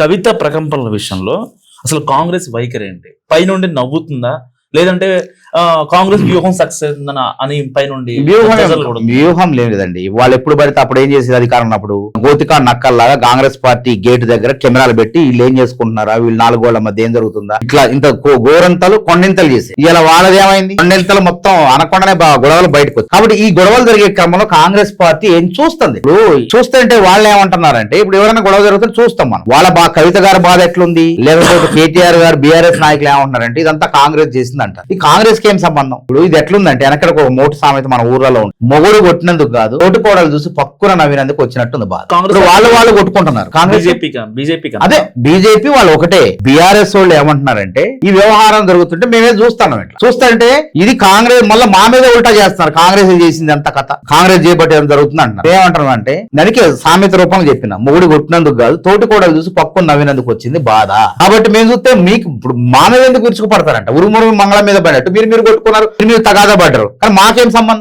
కవిత ప్రకంపనల విషయంలో అసలు కాంగ్రెస్ వైఖరి ఏంటి? పైనుండి నవ్వుతుందా, లేదంటే కాంగ్రెస్ వ్యూహం సక్సెస్ అవుతుందని అని పైనుండి వ్యూహం లేదండి. వాళ్ళు ఎప్పుడు పడితే అప్పుడు ఏం చేసేది అధికారం ఉన్నప్పుడు గోతికా నక్కల్లాగా కాంగ్రెస్ పార్టీ గేట్ దగ్గర కెమెరాలు పెట్టి వీళ్ళు ఏం చేసుకుంటున్నారా, వీళ్ళు 4 గోళ్ల మధ్య ఏం జరుగుతుందా, ఇట్లా ఇంత గోరంతలు కొండింతలు చేసి ఇలా వాళ్ళది ఏమైంది, కొండింతలు మొత్తం అనకుండానే గొడవలు బయటకు వచ్చాయి. కాబట్టి ఈ గొడవలు జరిగే క్రమంలో కాంగ్రెస్ పార్టీ ఏం చూస్తుంది? ఇప్పుడు చూస్తుంటే వాళ్ళు ఏమంటున్నారంటే, ఇప్పుడు ఎవరైనా గొడవ జరుగుతుంటే చూస్తాం మనం, వాళ్ళ కవిత గారి బాధ ఎట్లుంది, లేకపోతే కేటీఆర్ గారు బీఆర్ఎస్ నాయకులు ఏమంటున్నారంటే ఇదంతా కాంగ్రెస్ చేసిందంట. ఈ కాంగ్రెస్ కి ఏం సంబంధం? ఇప్పుడు ఇది ఎట్లుందంటే వెనకడ ఒక మోటు సామెత మన ఊర్లలో ఉంది, మొగుడు కొట్టినందుకు కాదు తోటి కోడలు చూసి పక్కున నవ్వినందుకు వచ్చినట్టుంది బాధ. వాళ్ళు కొట్టుకుంటున్నారు. కాంగ్రెస్ అదే బీజేపీ వాళ్ళు ఒకటే. బీఆర్ఎస్ వాళ్ళు ఏమంటున్నారంటే ఈ వ్యవహారం జరుగుతుంటే మేమే చూస్తాం, ఇట్లా చూస్తుంటే ఇది కాంగ్రెస్ మళ్ళీ మా మీద ఉల్టా చేస్తున్నారు, కాంగ్రెస్ చేసింది అంత కథ, కాంగ్రెస్ చేయబట్టి ఏం జరుగుతుంది అంటున్నారు. ఏమంటున్నారు అంటే దానికి సామెత రూపంలో చెప్పిన, మొగుడు కొట్టినందుకు కాదు తోటి కోడలు చూసి పక్కున నవ్వినందుకు వచ్చింది బాధ. కాబట్టి మేము చూస్తే మీకు ఇప్పుడు మా మీద ఎందుకు విరుచుకుపడతారంట, ఉరుమురు మంగళం మీద పడినట్టు మీరు కొట్టుకున్నారు, మీరు తగాదా పడ్డారు, కానీ మాకేం సంబంధం?